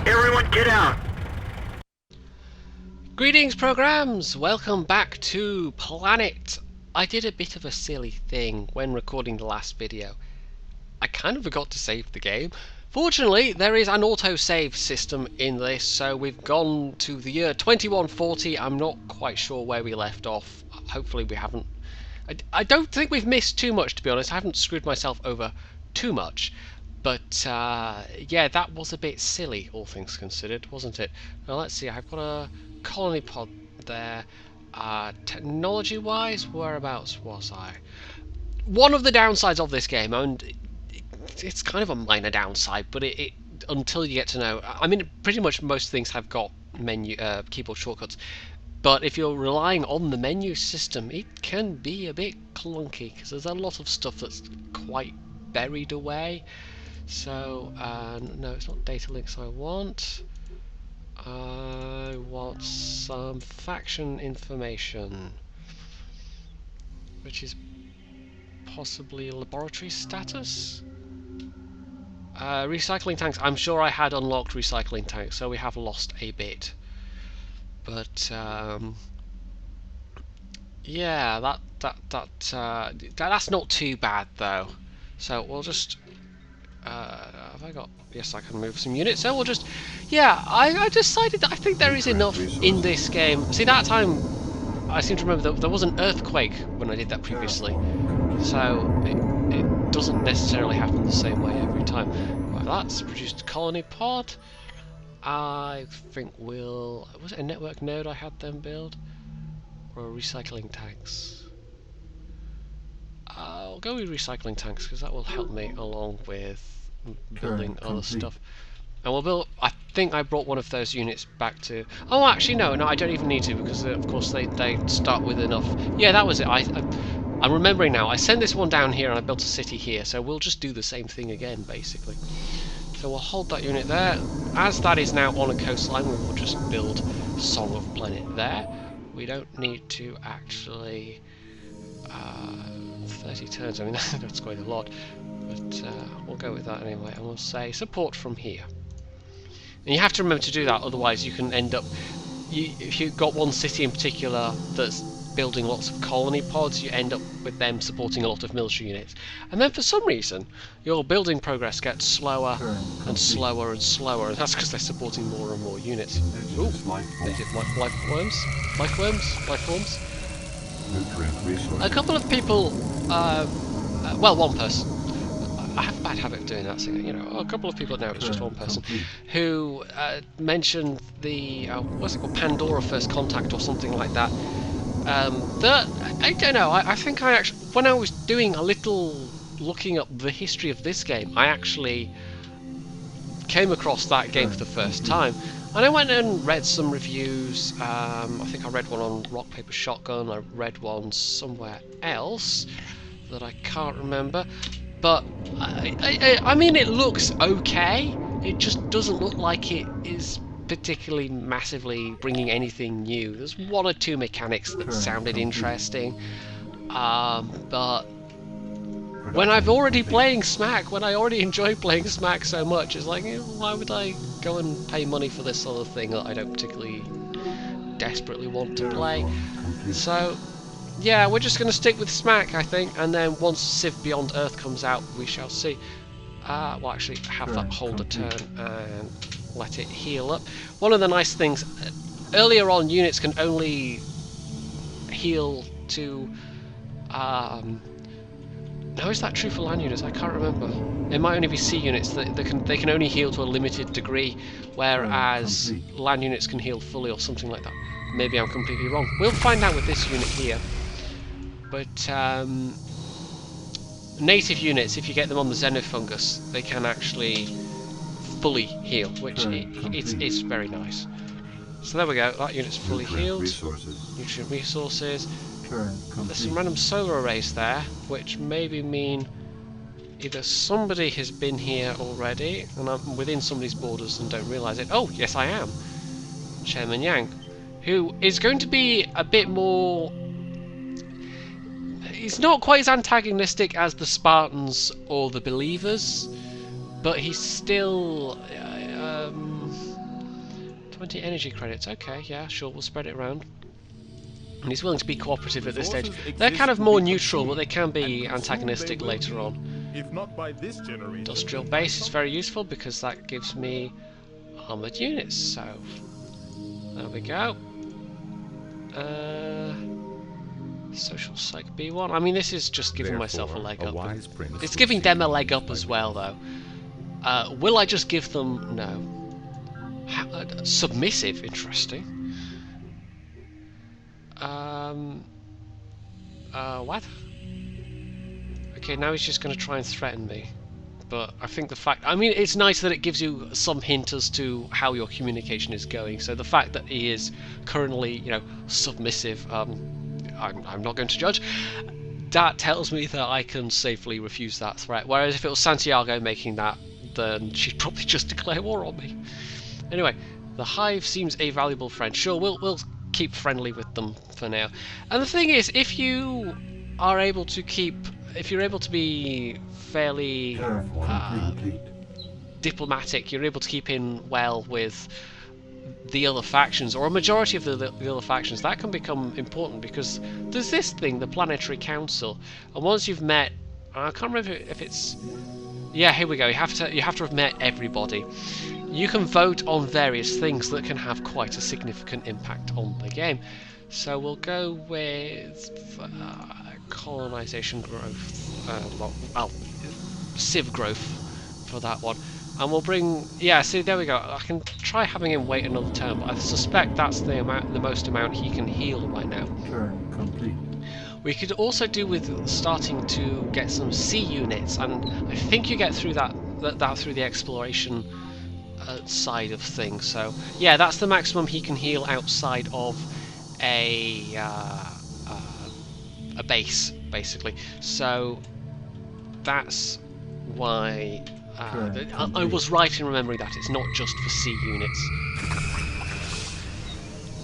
Everyone get out! Greetings programs! Welcome back to Planet. I did a bit of a silly thing when recording the last video. I kind of forgot to save the game. Fortunately, there is an autosave system in this, so we've gone to the year 2140. I'm not quite sure where we left off. Hopefully we haven't... I don't think we've missed too much, to be honest. I haven't screwed myself over too much. But, yeah, that was a bit silly, all things considered, wasn't it? Now, let's see. I've got a colony pod there. Technology-wise, whereabouts was I? One of the downsides of this game, and it's kind of a minor downside, but it until you get to know... I mean, pretty much most things have got menu keyboard shortcuts. But if you're relying on the menu system, it can be a bit clunky, because there's a lot of stuff that's quite buried away. So, no, it's not data links I want. I want some faction information, which is possibly laboratory status? Recycling tanks. I'm sure I had unlocked recycling tanks, so we have lost a bit. But, yeah, that's not too bad, though. So, we'll just... have I got... Yes, I can move some units. So we'll just... Yeah, I decided that I think there is enough in this game. See, that time, I seem to remember that there was an earthquake when I did that previously. So, it doesn't necessarily happen the same way every time. Right, that's produced a colony pod. I think we'll... Was it a network node I had them build? Or recycling tanks? I'll go with recycling tanks because that will help me along with building other stuff. And we'll build... I think I brought one of those units back to... Oh, actually, no, I don't even need to because, of course, they start with enough... Yeah, that was it. I'm remembering now. I sent this one down here and I built a city here, so we'll just do the same thing again, basically. So we'll hold that unit there. As that is now on a coastline, we will just build Song of Planet there. We don't need to actually... 30 turns, I mean, that's quite a lot. But we'll go with that anyway, and we'll say support from here. And you have to remember to do that, otherwise you can end up... if you've got one city in particular that's building lots of colony pods, you end up with them supporting a lot of military units. And then for some reason, your building progress gets slower and slower and slower, and that's because they're supporting more and more units. Ooh, native life forms. A couple of people, well, one person. I have a bad habit of doing that, so, you know, a couple of people, no, it's just one person, who mentioned the, what's it called, Pandora First Contact or something like that. That, I don't know, I think I actually, when I was doing a little looking up the history of this game, I actually came across that game for the first time. And I went and read some reviews. I think I read one on Rock Paper Shotgun. I read one somewhere else that I can't remember. But I mean, it looks okay. It just doesn't look like it is particularly massively bringing anything new. There's one or two mechanics that sounded interesting, but when I've already playing SMAC, when I already enjoy playing SMAC so much, it's like, why would I go and pay money for this sort of thing that I don't particularly desperately want to play? So, yeah, we're just going to stick with SMAC, I think, and then once Civ Beyond Earth comes out, we shall see. We'll actually have that hold a turn and let it heal up. One of the nice things, earlier on, units can only heal to... Now, is that true for land units? I can't remember. It might only be C units that they can only heal to a limited degree, whereas land units can heal fully or something like that. Maybe I'm completely wrong. We'll find out with this unit here. But native units, if you get them on the Xenofungus, they can actually fully heal, which it's very nice. So there we go. That unit's fully healed. Nutrient resources. There's some random solar arrays there, which maybe mean either somebody has been here already, and I'm within somebody's borders and don't realise it. Oh, yes I am. Chairman Yang, who is going to be a bit more... He's not quite as antagonistic as the Spartans or the Believers, but he's still... 20 energy credits. Okay, yeah, sure, we'll spread it around. And he's willing to be cooperative at this stage. They're kind of more neutral, but they can be antagonistic later on. If not by this generation. Industrial base is very useful because that gives me armoured units, so there we go. Social Psych B1. I mean, this is just giving myself a leg up. It's giving them a leg up as well, though. Will I just give them... No. Submissive, interesting. What? Okay, now he's just going to try and threaten me. But I think the fact... I mean, it's nice that it gives you some hint as to how your communication is going. So the fact that he is currently, you know, submissive, I'm not going to judge. That tells me that I can safely refuse that threat. Whereas if it was Santiago making that, then she'd probably just declare war on me. Anyway, the Hive seems a valuable friend. Sure, we'll keep friendly with them for now. And the thing is, if you are able to keep... If you're able to be fairly diplomatic, you're able to keep in well with the other factions, or a majority of the other factions, that can become important because there's this thing, the Planetary Council, and once you've met... I can't remember if it's... Yeah, here we go. You have to have met everybody. You can vote on various things that can have quite a significant impact on the game. So we'll go with colonization growth, civ growth for that one. And we'll bring... Yeah, see, there we go. I can try having him wait another turn, but I suspect that's the most amount he can heal right now. Turn complete. We could also do with starting to get some C units, and I think you get through that through the exploration side of things. So yeah, that's the maximum he can heal outside of a base, basically. So that's why I was right in remembering that it's not just for C units.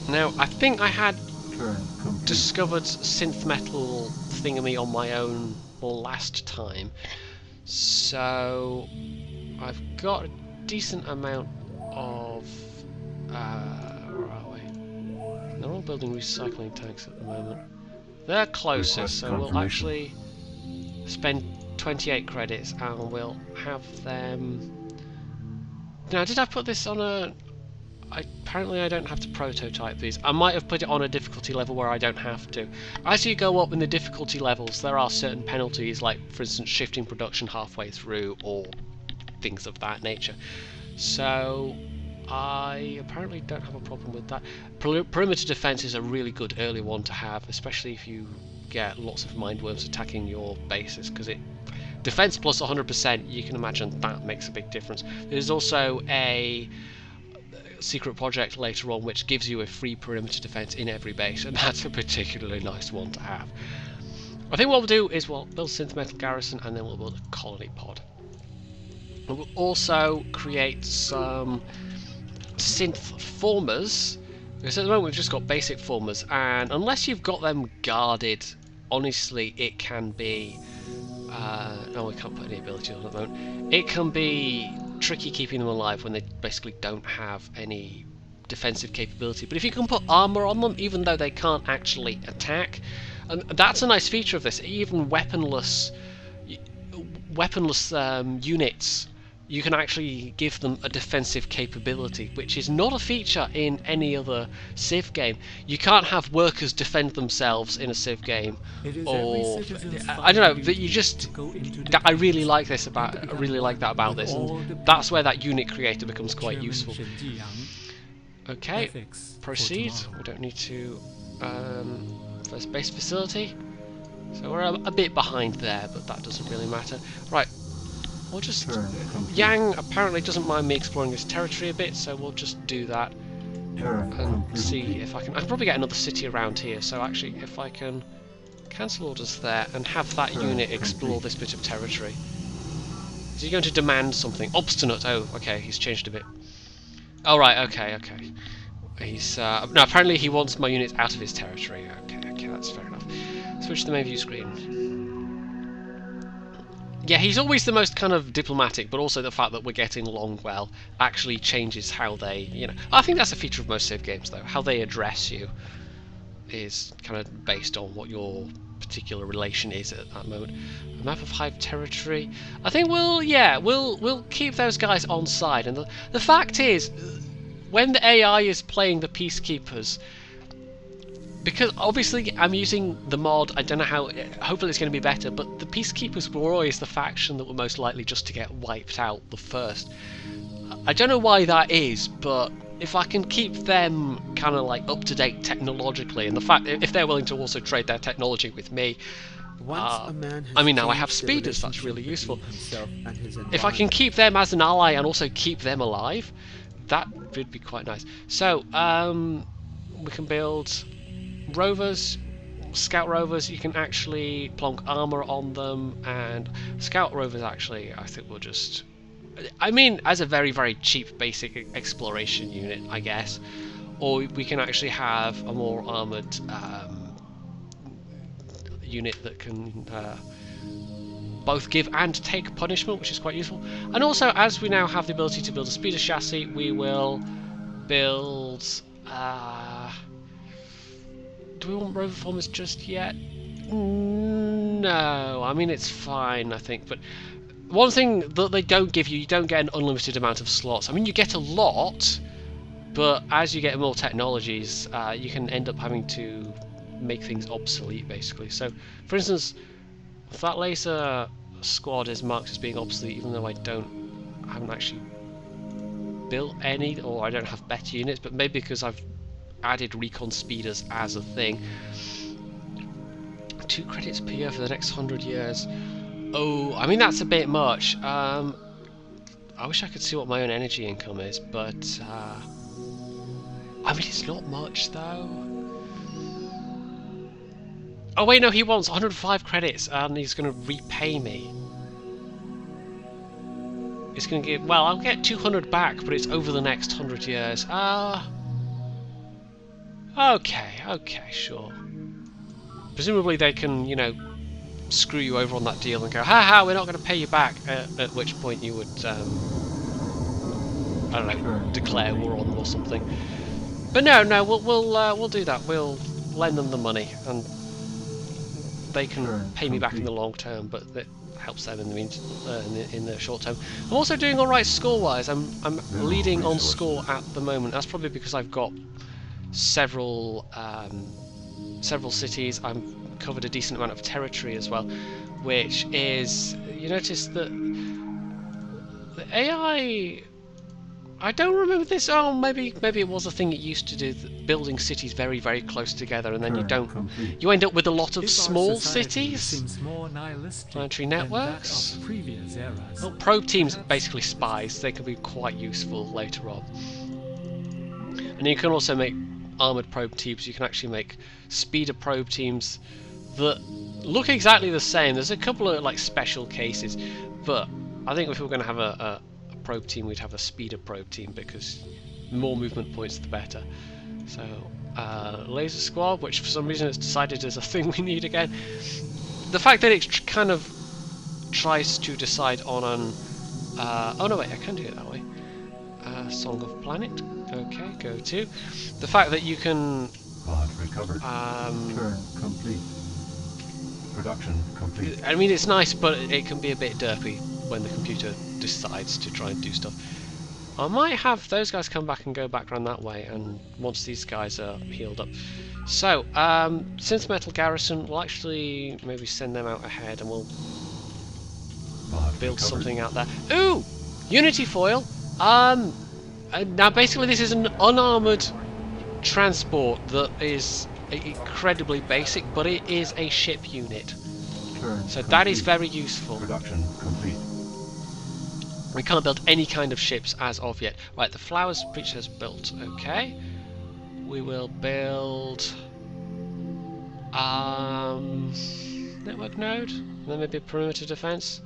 Now I think I had discovered synth metal thingamy on my own last time, so I've got a decent amount of where are we? They're all building recycling tanks at the moment. They're closer, so we'll actually spend 28 credits and we'll have them... Now, did I put this on a... Apparently I don't have to prototype these. I might have put it on a difficulty level where I don't have to. As you go up in the difficulty levels, there are certain penalties, like for instance shifting production halfway through or things of that nature. So I apparently don't have a problem with that. Perimeter defense is a really good early one to have, especially if you get lots of mindworms attacking your bases, because it defense plus 100%, you can imagine that makes a big difference. There's also a secret project later on which gives you a free perimeter defense in every base, and that's a particularly nice one to have. I think what we'll do is we'll build synth metal garrison and then we'll build a colony pod. And we'll also create some synth formers, because at the moment we've just got basic formers, and unless you've got them guarded, honestly it can be no, we can't put any ability on at the moment. It can be tricky keeping them alive when they basically don't have any defensive capability. But if you can put armor on them, even though they can't actually attack, and that's a nice feature of this, even weaponless units, you can actually give them a defensive capability, which is not a feature in any other Civ game. You can't have workers defend themselves in a Civ game, or I don't know. That you just, I really like this about. I really like that about this, and that's where that unit creator becomes quite useful. Okay, proceed. We don't need to first base facility, so we're a bit behind there, but that doesn't really matter. Right. We'll just... Yang apparently doesn't mind me exploring his territory a bit, so we'll just do that and see if I can... I can probably get another city around here, so actually if I can cancel orders there and have that unit explore this bit of territory. Is he going to demand something? Obstinate! Oh, okay, he's changed a bit. Oh, right, okay. He's... no, apparently he wants my units out of his territory. Okay, that's fair enough. Switch to the main view screen. Yeah, he's always the most kind of diplomatic, but also the fact that we're getting along well actually changes how they, you know... I think that's a feature of most Civ games, though. How they address you is kind of based on what your particular relation is at that moment. A map of Hive territory. I think we'll keep those guys on side. And the fact is, when the AI is playing the peacekeepers, because obviously I'm using the mod, I don't know how, hopefully it's going to be better, but the peacekeepers were always the faction that were most likely just to get wiped out the first. I don't know why that is, but if I can keep them kind of like up to date technologically, and the fact if they're willing to also trade their technology with me, I mean, now I have speeders, that's really useful. If I can keep them as an ally and also keep them alive, that would be quite nice. So we can build rovers, scout rovers. You can actually plonk armor on them, and scout rovers actually I think we'll just, I mean, as a very, very cheap basic exploration unit, I guess. Or we can actually have a more armoured unit that can both give and take punishment, which is quite useful. And also, as we now have the ability to build a speeder chassis, we will build... do we want rover formers just yet? No, I mean, it's fine, I think, but... One thing that they don't give you, you don't get an unlimited amount of slots. I mean, you get a lot, but as you get more technologies, you can end up having to make things obsolete, basically. So, for instance, that laser squad is marked as being obsolete, even though I haven't actually built any, or I don't have better units, but maybe because I've added recon speeders as a thing. 2 credits per year for the next 100 years. Oh, I mean, that's a bit much. I wish I could see what my own energy income is, but I mean, it's not much though. Oh wait, no, he wants 105 credits and he's going to repay me. It's going to give, well, I'll get 200 back, but it's over the next 100 years. Okay, sure. Presumably they can, you know, screw you over on that deal and go, haha, we're not going to pay you back, at which point you would, I don't know, declare war on them or something. But no, we'll do that. We'll lend them the money, and they can pay me back in the long term, but it helps them in the short term. I'm also doing all right score-wise. I'm leading on score at the moment. That's probably because I've got several cities. I've covered a decent amount of territory as well, which is, you notice that the AI, I don't remember this. Oh, maybe it was a thing it used to do, building cities very, very close together, and then you end up with a lot of small cities. Planetary networks. Well, probe teams are basically spies. They can be quite useful later on. And you can also make armoured probe teams. You can actually make speeder probe teams that look exactly the same. There's a couple of like special cases, but I think if we were going to have a probe team, we'd have a speeder probe team, because more movement points the better. So laser squad, which for some reason it's decided is a thing we need again. The fact that it kind of tries to decide on an oh no, wait, I can do it that way. Song of Planet. Okay, go to. The fact that you can Turn complete. Production complete. I mean, it's nice, but it can be a bit derpy when the computer decides to try and do stuff. I might have those guys come back and go back around that way, and once these guys are healed up. So, since Metal Garrison, we'll actually maybe send them out ahead, and we'll build something out there. Ooh! Unity foil! Now basically this is an unarmoured transport that is incredibly basic, but it is a ship unit. So that is very useful. Production complete. We can't build any kind of ships as of yet. Right, the flowers breach has built. Okay. We will build network node, and then maybe a perimeter defense.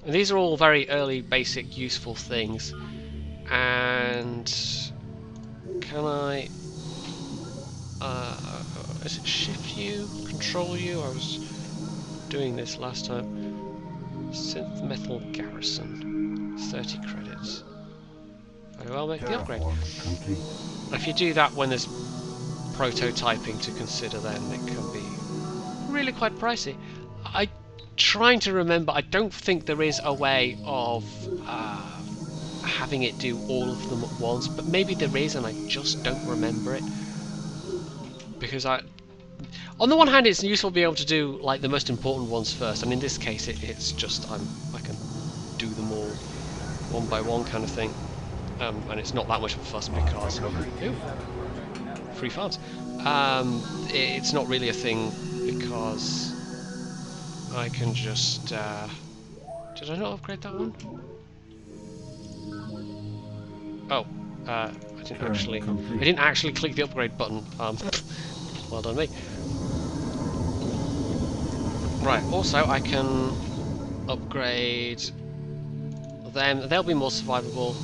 And these are all very early, basic, useful things. And can I? Is it shift you, control you? I was doing this last time. Synth Metal Garrison. 30 credits. Very well, make the upgrade. Complete. If you do that when there's prototyping to consider, then it can be really quite pricey. I'm trying to remember, I don't think there is a way of having it do all of them at once, but maybe there is and I just don't remember it. Because on the one hand, it's useful to be able to do like the most important ones first, and in this case it's just I can do them all one by one kind of thing. And it's not that much of a fuss because free farms. It's not really a thing because I can just did I not upgrade that one? Oh, I didn't actually click the upgrade button. Well done me. Right. Also, I can upgrade them. They'll be more survivable.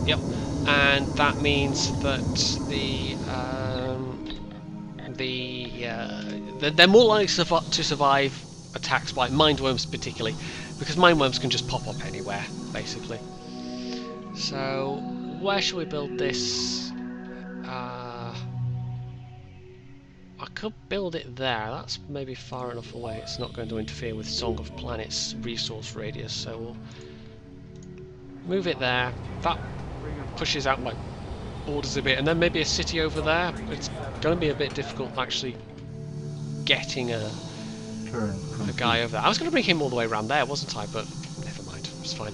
Yep, and that means that they're more likely to survive attacks by mindworms, particularly because mindworms can just pop up anywhere, basically. So, where shall we build this? I could build it there. That's maybe far enough away. It's not going to interfere with Song of Planets' resource radius, so we'll move it there. That pushes out my borders a bit, and then maybe a city over there. It's going to be a bit difficult actually getting a guy over there. I was going to bring him all the way around there, wasn't I? But never mind, it's fine.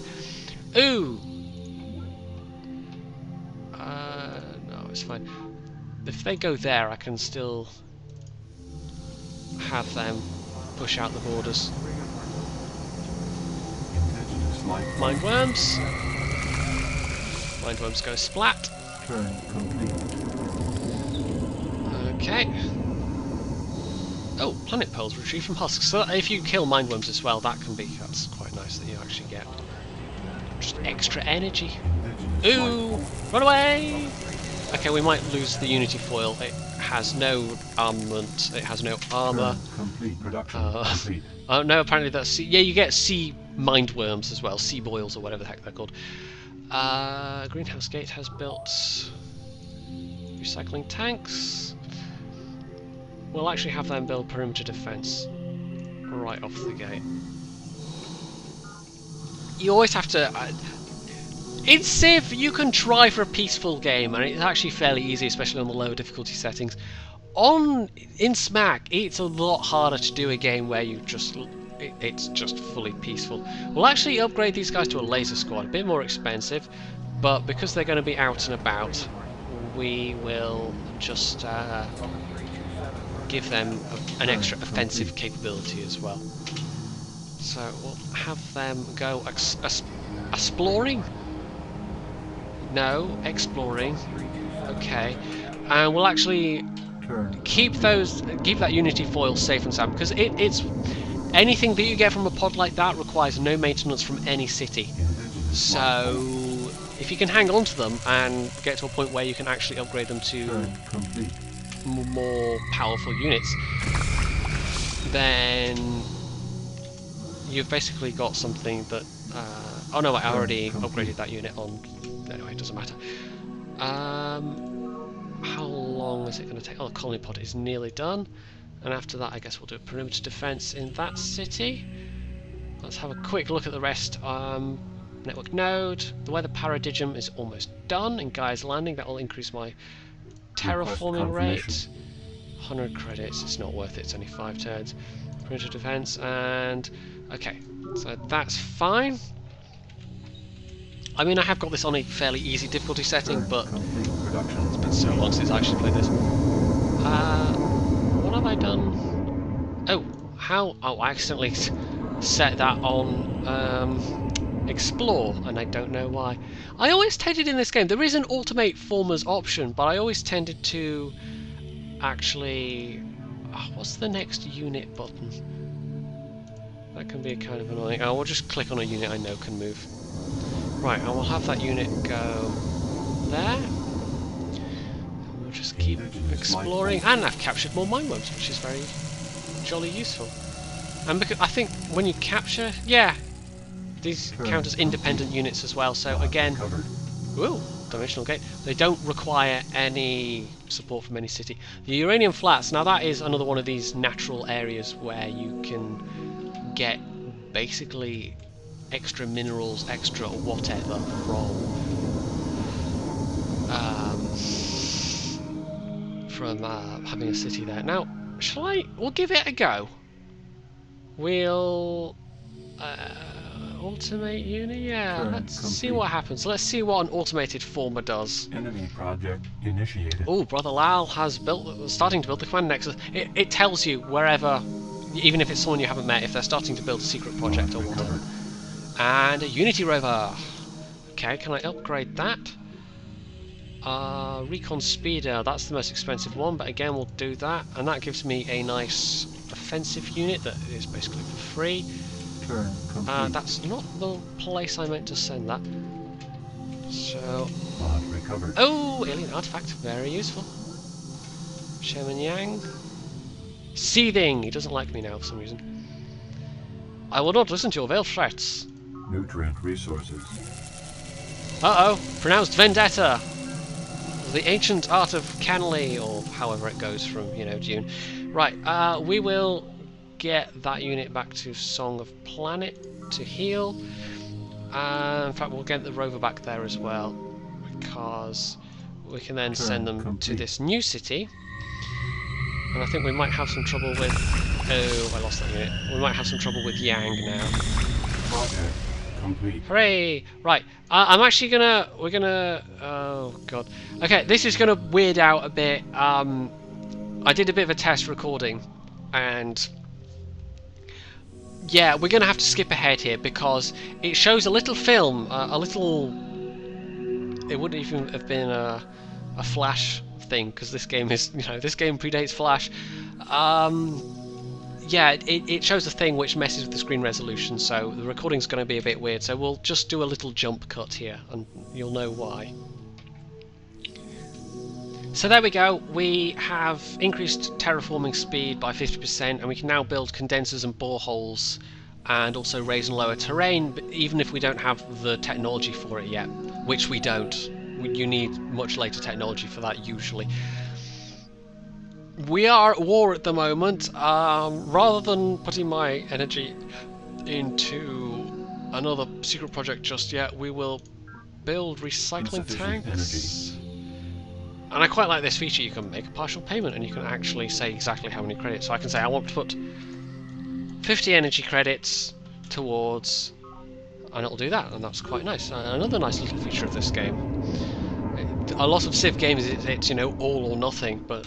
Ooh! No, it's fine. If they go there, I can still have them push out the borders. Mindworms! Mindworms go splat. Okay. Oh, planet pearls retrieved from husks. So if you kill mindworms as well, that's quite nice that you actually get just extra energy. Ooh! Run away! Okay, we might lose the Unity foil. It has no armament. It has no armor. Complete production. Complete. Oh no, apparently that's sea. Yeah, you get sea mindworms as well, sea boils or whatever the heck they're called. Greenhouse Gate has built recycling tanks. We'll actually have them build perimeter defense right off the gate. You always have to. In Civ, you can try for a peaceful game, and it's actually fairly easy, especially on the lower difficulty settings. In SMAC, it's a lot harder to do a game where you it's just fully peaceful. We'll actually upgrade these guys to a laser squad, a bit more expensive, but because they're going to be out and about, we will just give them an extra offensive capability as well. So we'll have them go exploring. No, exploring. Okay, and we'll actually keep that Unity foil safe and sound, because it's anything that you get from a pod like that requires no maintenance from any city. So if you can hang on to them and get to a point where you can actually upgrade them to more powerful units, then you've basically got something that. Oh no, I already upgraded that unit on. Anyway, it doesn't matter. How long is it going to take? Oh, the colony pod is nearly done. And after that, I guess we'll do a perimeter defense in that city. Let's have a quick look at the rest. Network node. The weather paradigm is almost done in Gaia's Landing. That will increase my terraforming rate. 100 credits. It's not worth it. It's only 5 turns. Perimeter defense and okay. So that's fine. I mean, I have got this on a fairly easy difficulty setting, but it's been so long since I actually played this. What have I done? Oh, how? Oh, I accidentally set that on Explore, and I don't know why. I always tended in this game, there is an Ultimate Formers option, but I always tended to actually... what's the next unit button? That can be kind of annoying. Oh, we'll just click on a unit I know can move. Right, and we'll have that unit go there. We'll just keep exploring, and I've captured more mindworms, which is very jolly useful. And because I think when you capture, yeah, these count as independent units as well. So again, ooh, dimensional gate. They don't require any support from any city. The uranium flats. Now that is another one of these natural areas where you can get basically extra minerals, extra whatever from having a city there. Now, shall I? We'll give it a go. We'll automate uni. Yeah, let's see what happens. Let's see what an automated former does. Enemy project initiated. Oh, Brother Lal has starting to build the command nexus. It tells you wherever, even if it's someone you haven't met, if they're starting to build a secret project or whatever. And a Unity rover. Okay, can I upgrade that? Recon speeder, that's the most expensive one, but again we'll do that, and that gives me a nice offensive unit that is basically for free. That's not the place I meant to send that. So, oh, alien artifact, very useful. Shaman Yang. Seething, he doesn't like me now for some reason. I will not listen to your veiled threats. Nutrient resources. Uh-oh, pronounced vendetta. The ancient art of Canley, or however it goes from, you know, Dune. Right, we will get that unit back to Song of Planet to heal. In fact, we'll get the rover back there as well, because we can then send them to this new city. And I think we might have some trouble with... Oh, I lost that unit. We might have some trouble with Yang now. Project complete. Hooray! Right, I'm actually gonna... We're gonna... Oh, God. Okay, this is gonna weird out a bit. I did a bit of a test recording, and... Yeah, we're gonna have to skip ahead here, because it shows a little film, a little... It wouldn't even have been a Flash thing, because this game is, you know, this game predates Flash. Yeah, it shows a thing which messes with the screen resolution, so the recording's going to be a bit weird, so we'll just do a little jump cut here, and you'll know why. So there we go, we have increased terraforming speed by 50%, and we can now build condensers and boreholes, and also raise and lower terrain, but even if we don't have the technology for it yet, which we don't. You need much later technology for that, usually. We are at war at the moment. Rather than putting my energy into another secret project just yet, we will build recycling tanks. And I quite like this feature. You can make a partial payment and you can actually say exactly how many credits. So I can say I want to put 50 energy credits towards, and it'll do that, and that's quite nice. Another nice little feature of this game. A lot of Civ games, it's you know, all or nothing, but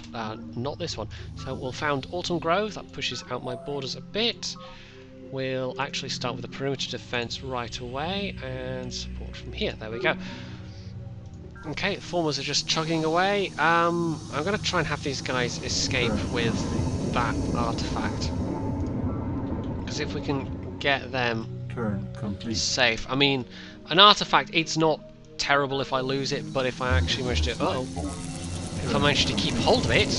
not this one. So we'll found Autumn Grove, that pushes out my borders a bit. We'll actually start with the perimeter defense right away, and support from here. There we go. Okay, formers are just chugging away. I'm going to try and have these guys escape with that artifact, because if we can get them safe. I mean, an artifact, it's not terrible if I lose it, but if I actually manage to... if I manage to keep hold of it,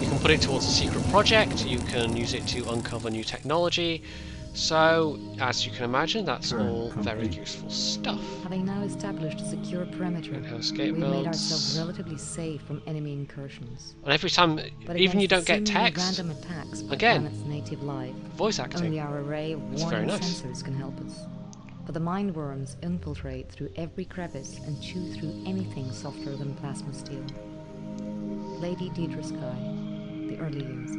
you can put it towards a secret project, you can use it to uncover new technology. So, as you can imagine, that's all very useful stuff. Having now established a secure perimeter, we made ourselves relatively safe from enemy incursions. And every time, even you don't get text, random attacks by again, planet's native life, voice acting. only our array of It's warning very nice. sensors can help us. But the mind worms infiltrate through every crevice and chew through anything softer than plasma steel. Lady Deidre Sky, the early years.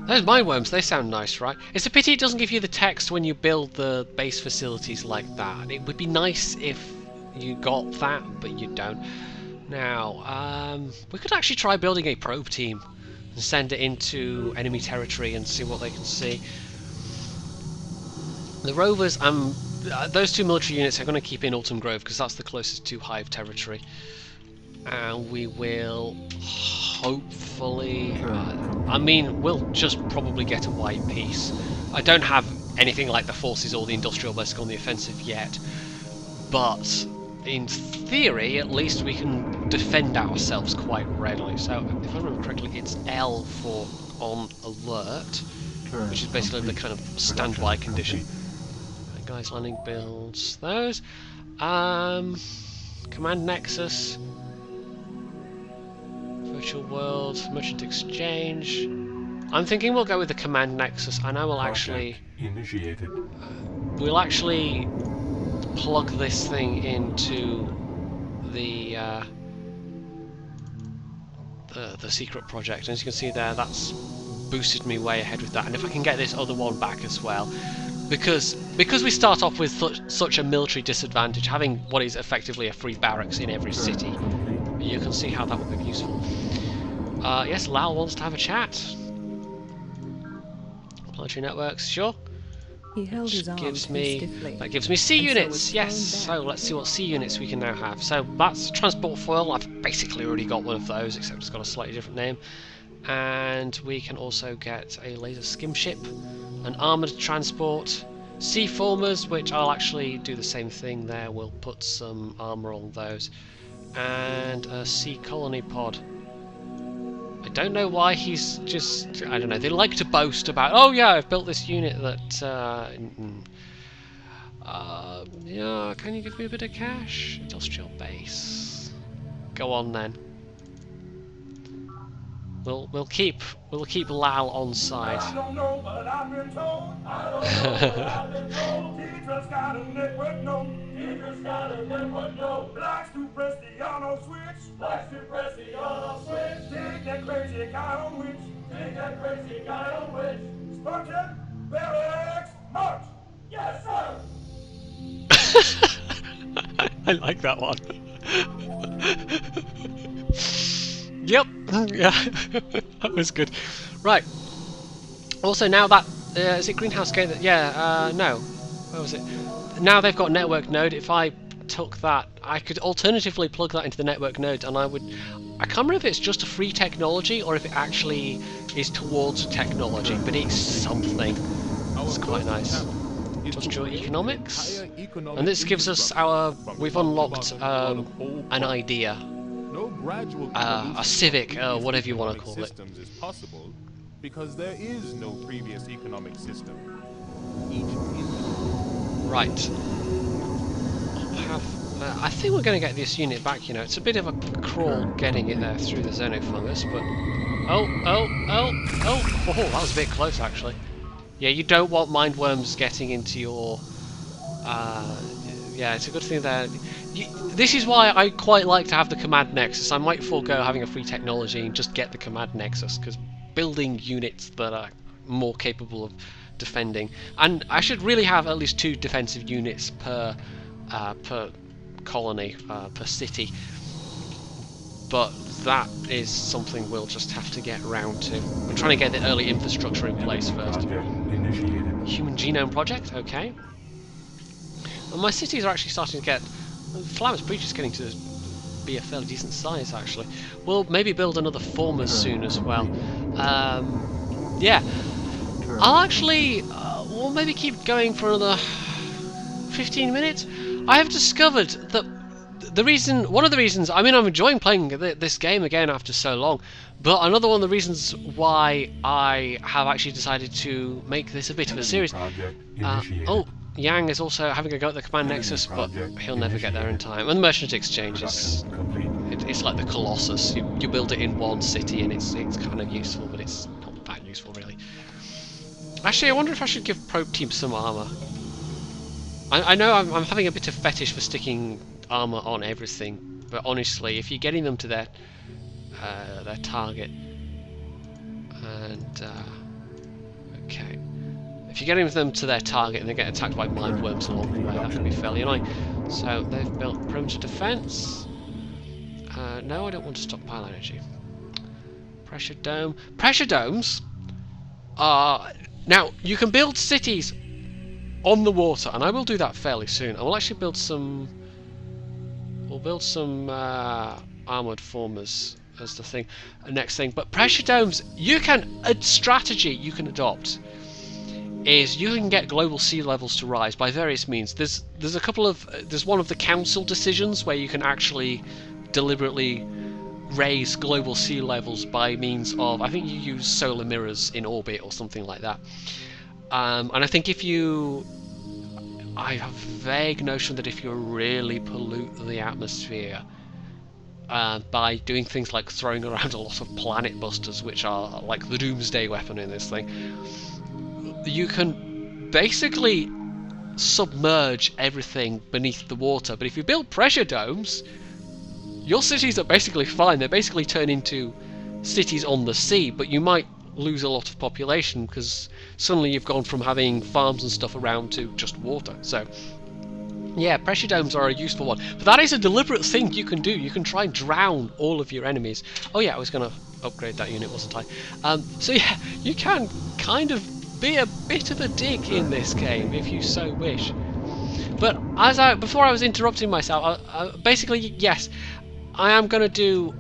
Those mind worms, they sound nice, right? It's a pity it doesn't give you the text when you build the base facilities like that. It would be nice if you got that, but you don't. Now, we could actually try building a probe team and send it into enemy territory and see what they can see. The rovers, those two military units are going to keep in Autumn Grove because that's the closest to Hive territory. And we will hopefully... I mean, we'll just probably get a white piece. I don't have anything like the forces or the industrial basic on the offensive yet, but in theory, at least we can defend ourselves quite readily. So, if I remember correctly, it's L for on alert. which is basically the kind of standby condition. Right, guys, landing builds those. Command Nexus, Virtual World, Merchant Exchange. I'm thinking we'll go with the Command Nexus, and I will actually we'll actually plug this thing into the secret project. And as you can see there, that's boosted me way ahead with that. And if I can get this other one back as well, because we start off with such a military disadvantage, having what is effectively a free barracks in every city, you can see how that would be useful. Yes, Lal wants to have a chat. Planetary networks, sure. He held his arms Gives me stiffly. that gives me C and so units. was Yes. thrown So back. let's see what C units we can now have. So that's transport foil. I've basically already got one of those, except it's got a slightly different name. And we can also get a laser skim ship, an armoured transport, sea formers, which I'll actually do the same thing there. We'll put some armour on those, and a sea colony pod. I don't know why he's just... I don't know, they like to boast about, oh yeah, I've built this unit that... yeah, can you give me a bit of cash? Industrial base. Go on then. We'll keep Lal on side. I don't know, but I've been told. I don't know, but I've been told. He just got a network note. He just got a network note. Likes to press the on-off switch. Likes to press the on-off switch. Dig that crazy guy on which. Dig that crazy guy on which. Spartan, barracks, march. Yes, sir. I like that one. Yep, yeah, that was good. Right. Also, now that is it Greenhouse Gate? That no. Where was it? Now they've got network node. If I took that, I could alternatively plug that into the network node, and I can't remember if it's just a free technology or if it actually is towards technology, but it's something. It's quite nice. Industrial economics, and this gives us we've unlocked an idea. No gradual a civic, whatever you want to call it. systems is possible because there is no previous economic system. Each Right. I think we're going to get this unit back. You know, it's a bit of a crawl getting it there through the xenofungus, but oh, that was a bit close actually. Yeah, you don't want mindworms getting into your. Yeah, it's a good thing there. This is why I quite like to have the Command Nexus. I might forego having a free technology and just get the Command Nexus, because building units that are more capable of defending, and I should really have at least 2 defensive units per colony, per city. But that is something we'll just have to get around to. I'm trying to get the early infrastructure in place first. Human Genome Project, okay. And my cities are actually starting to get... Flowers Breach is getting to be a fairly decent size, actually. We'll maybe build another Formers soon as well. Yeah. I'll actually... we'll maybe keep going for another 15 minutes. I have discovered that one of the reasons, I mean, I'm enjoying playing this game again after so long, but another one of the reasons why I have actually decided to make this a bit of a series. Oh, Yang is also having a go at the Command Nexus, but he'll never get there in time. And the Merchant Exchange is, it's like the Colossus. You build it in one city, and it's kind of useful, but it's not that useful really. Actually, I wonder if I should give Probe Team some armor. I know I'm having a bit of fetish for sticking armor on everything, but honestly, if you're getting them to their target, and okay, if you're getting them to their target and they get attacked by mindworms along the way, that would be fairly annoying. So they've built perimeter defense. No, I don't want to stockpile energy. Pressure dome. Pressure domes are now you can build cities on the water, and I will do that fairly soon. I will actually build some. We'll build some armored formers as the thing, next thing. But pressure domes, a strategy you can adopt is you can get global sea levels to rise by various means. There's one of the council decisions where you can actually deliberately raise global sea levels by means of, I think you use solar mirrors in orbit or something like that. And I think I have a vague notion that if you really pollute the atmosphere by doing things like throwing around a lot of planet busters, which are like the doomsday weapon in this thing, you can basically submerge everything beneath the water. But if you build pressure domes, your cities are basically fine. They basically turn into cities on the sea, but you might lose a lot of population because suddenly you've gone from having farms and stuff around to just water. So yeah, pressure domes are a useful one, but that is a deliberate thing you can do. You can try and drown all of your enemies. Oh yeah, I was going to upgrade that unit, wasn't I? So yeah, you can kind of be a bit of a dick in this game if you so wish. But before I was interrupting myself, basically yes, I am going to do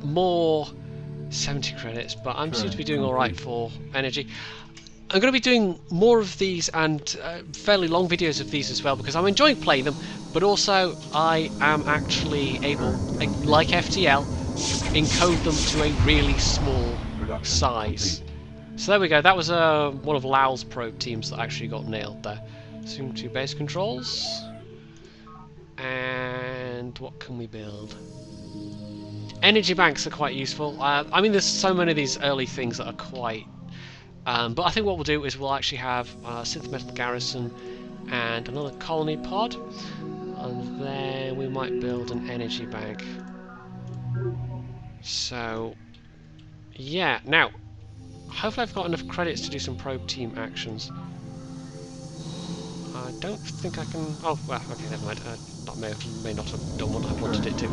more 70 credits, but I'm seem to be doing alright for energy. I'm going to be doing more of these and fairly long videos of these as well, because I'm enjoying playing them, but also I am actually able, like FTL, encode them to a really small size. So there we go, that was one of Lau's probe teams that actually got nailed there. Zoom to base controls. And what can we build? Energy banks are quite useful. I mean, there's so many of these early things that are quite... but I think what we'll do is we'll actually have a synth metal garrison and another colony pod, and then we might build an energy bank. So yeah, now hopefully I've got enough credits to do some probe team actions. I don't think I can... oh, well, okay, never mind. That may not have done what I wanted it to.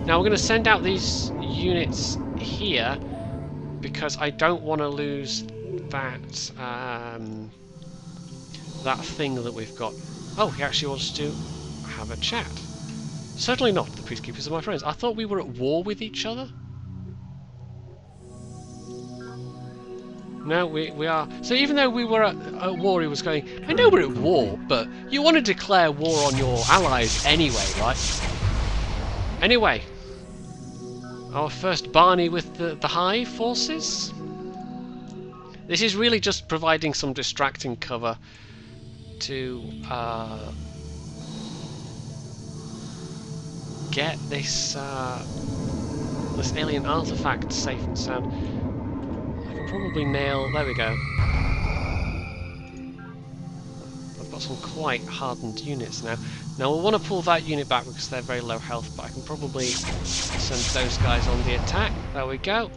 Now we're going to send out these units here because I don't want to lose that that thing that we've got. Oh, he actually wants to have a chat. Certainly not. The peacekeepers are my friends. I thought we were at war with each other. No, we are. So even though we were at war, he was going, I know we're at war, but you want to declare war on your allies anyway, right? Anyway, our first Barney with the Hive forces. This is really just providing some distracting cover to get this this alien artifact safe and sound. I can probably nail... there we go. I've got some quite hardened units now. Now we'll want to pull that unit back because they're very low health, but I can probably send those guys on the attack. There we go.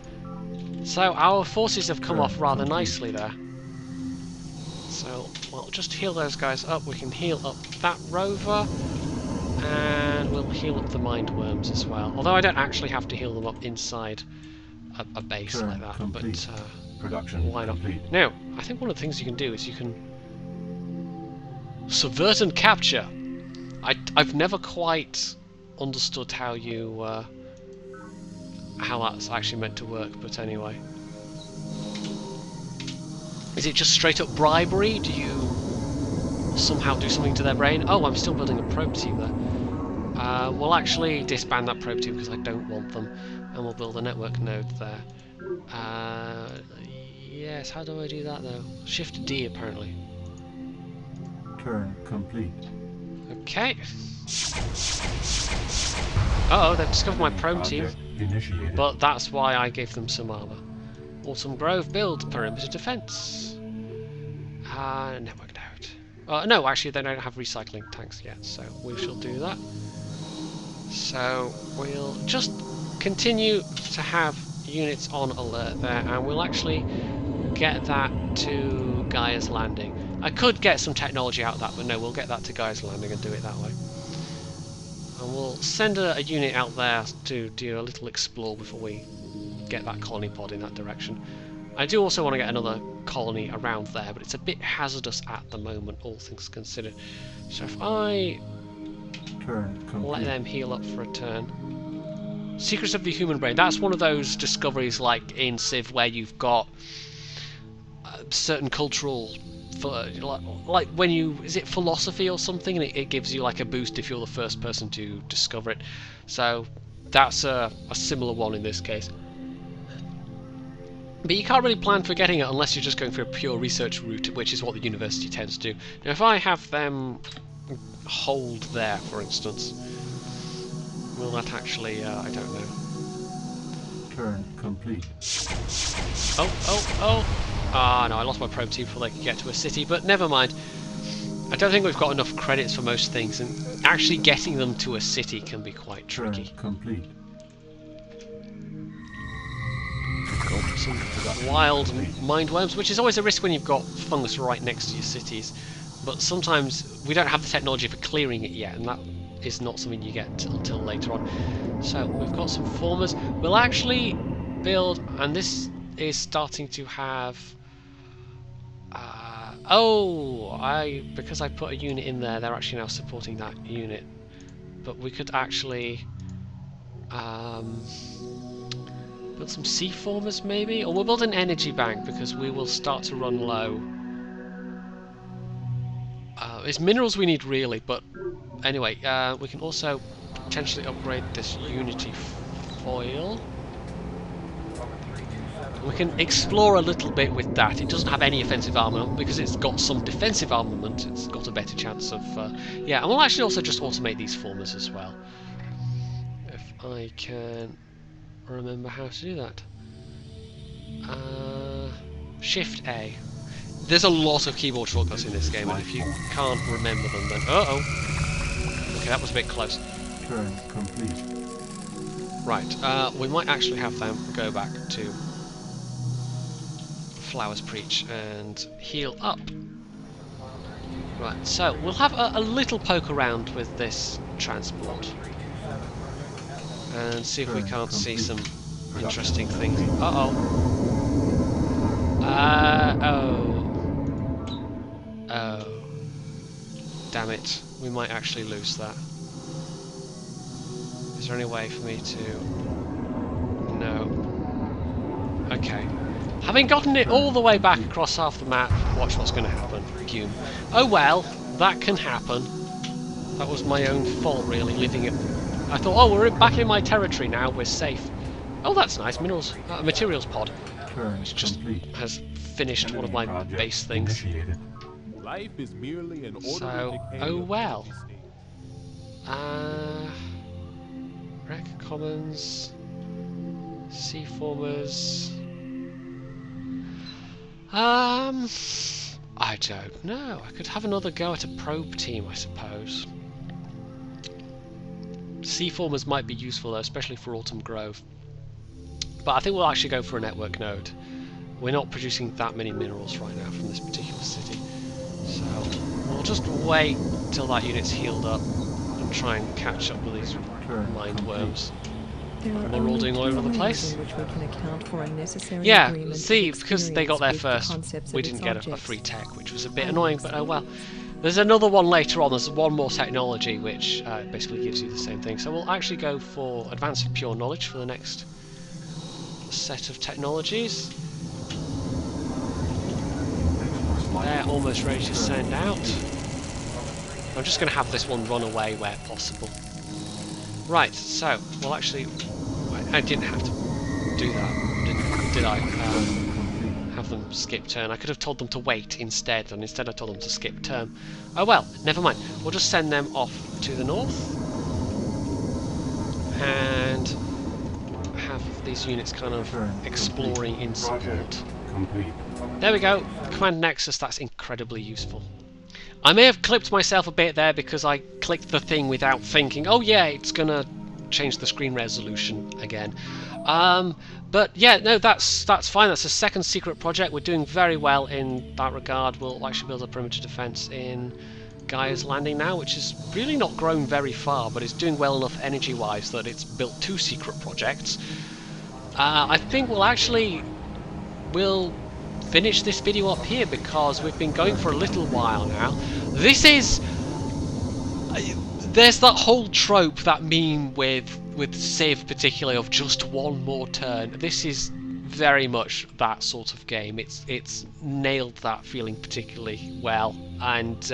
So our forces have come off rather nicely there. So we'll just heal those guys up. We can heal up that rover, and we'll heal up the mind worms as well. Although I don't actually have to heal them up inside a base like that, but why not? Now, I think one of the things you can do is you can subvert and capture. I've never quite understood how you how that's actually meant to work, but anyway. Is it just straight up bribery? Do you somehow do something to their brain? Oh, I'm still building a probe team there. We'll actually disband that probe team because I don't want them, and we'll build a network node there. Yes, how do I do that though? Shift D apparently. Turn complete. Okay. Uh oh, they've discovered my probe team. Initiated. But that's why I gave them some armour. Autumn Grove build perimeter defence. Network node. No, actually they don't have recycling tanks yet, so we shall do that. So we'll just continue to have units on alert there, and we'll actually get that to Gaia's Landing. I could get some technology out of that, but no, we'll get that to Gaia's Landing and do it that way. And we'll send a unit out there to do a little explore before we get that colony pod in that direction. I do also want to get another colony around there, but it's a bit hazardous at the moment, all things considered. So if I let them heal up for a turn. Secrets of the Human Brain. That's one of those discoveries like in Civ where you've got certain cultural... like when you... is it philosophy or something? And it gives you like a boost if you're the first person to discover it. So that's a similar one in this case. But you can't really plan for getting it unless you're just going for a pure research route, which is what the university tends to do. Now, if I have them hold there, for instance, will that actually, I don't know. Turn complete. Oh! Ah, no, I lost my probe team before they could get to a city, but never mind. I don't think we've got enough credits for most things, and actually getting them to a city can be quite tricky. Turn complete. Got some wild mindworms, which is always a risk when you've got fungus right next to your cities. But sometimes we don't have the technology for clearing it yet, and that is not something you get until later on. So we've got some formers. We'll actually build, and this is starting to have. Because I put a unit in there, they're actually now supporting that unit. But we could actually build some sea formers maybe, or we'll build an energy bank because we will start to run low. It's minerals we need really, but anyway, we can also potentially upgrade this Unity foil. We can explore a little bit with that. It doesn't have any offensive armament because it's got some defensive armament. It's got a better chance of yeah, and we'll actually also just automate these formers as well. If I can remember how to do that. Shift A. There's a lot of keyboard shortcuts in this game, and if you can't remember them, then okay, that was a bit close. Turn complete. Right, we might actually have them go back to Flowers Preach and heal up. Right, so we'll have a little poke around with this transport and see if we can't see some interesting things. Oh, damn it, we might actually lose that. Is there any way for me to... No. Okay. Having gotten it all the way back across half the map, watch what's going to happen. Fume. Oh well, that can happen. That was my own fault really, leaving it... I thought, oh, we're back in my territory now, we're safe. Oh, that's nice, minerals, materials pod. Which just has finished one of my base things. Life is merely an orderly So, decay oh of well. energy state. Rec Commons, Sea Formers. I don't know. I could have another go at a probe team, I suppose. Sea Formers might be useful though, especially for Autumn Grove. But I think we'll actually go for a network node. We're not producing that many minerals right now from this particular city. So we'll just wait till that unit's healed up and try and catch up with these mind worms. We're all doing all over the place. Yeah, see, because they got there first, we didn't get a free tech, which was a bit annoying, but oh well. There's another one later on, there's one more technology which basically gives you the same thing. So we'll actually go for Advanced Pure Knowledge for the next set of technologies. They're almost ready to send out. I'm just going to have this one run away where possible. Right, so we'll actually... I didn't have to do that, did I? Have them skip turn. I could have told them to wait instead, and instead I told them to skip turn. Oh well, never mind. We'll just send them off to the north. And have these units kind of exploring in support. There we go. Command Nexus, that's incredibly useful. I may have clipped myself a bit there because I clicked the thing without thinking, oh yeah, it's gonna change the screen resolution again. But yeah, no, that's fine. That's a second secret project. We're doing very well in that regard. We'll actually build a perimeter defense in Gaia's Landing now, which has really not grown very far, but it's doing well enough energy-wise that it's built 2 secret projects. I think we'll finish this video up here because we've been going for a little while now. This is... There's that whole trope, that meme with Civ particularly, of just one more turn. This is very much that sort of game. It's nailed that feeling particularly well, and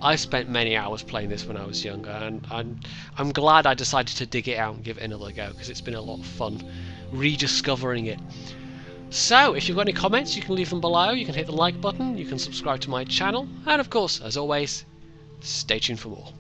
I spent many hours playing this when I was younger, and I'm glad I decided to dig it out and give it another go, because it's been a lot of fun rediscovering it. So, if you've got any comments, you can leave them below, you can hit the like button, you can subscribe to my channel, and of course, as always, stay tuned for more.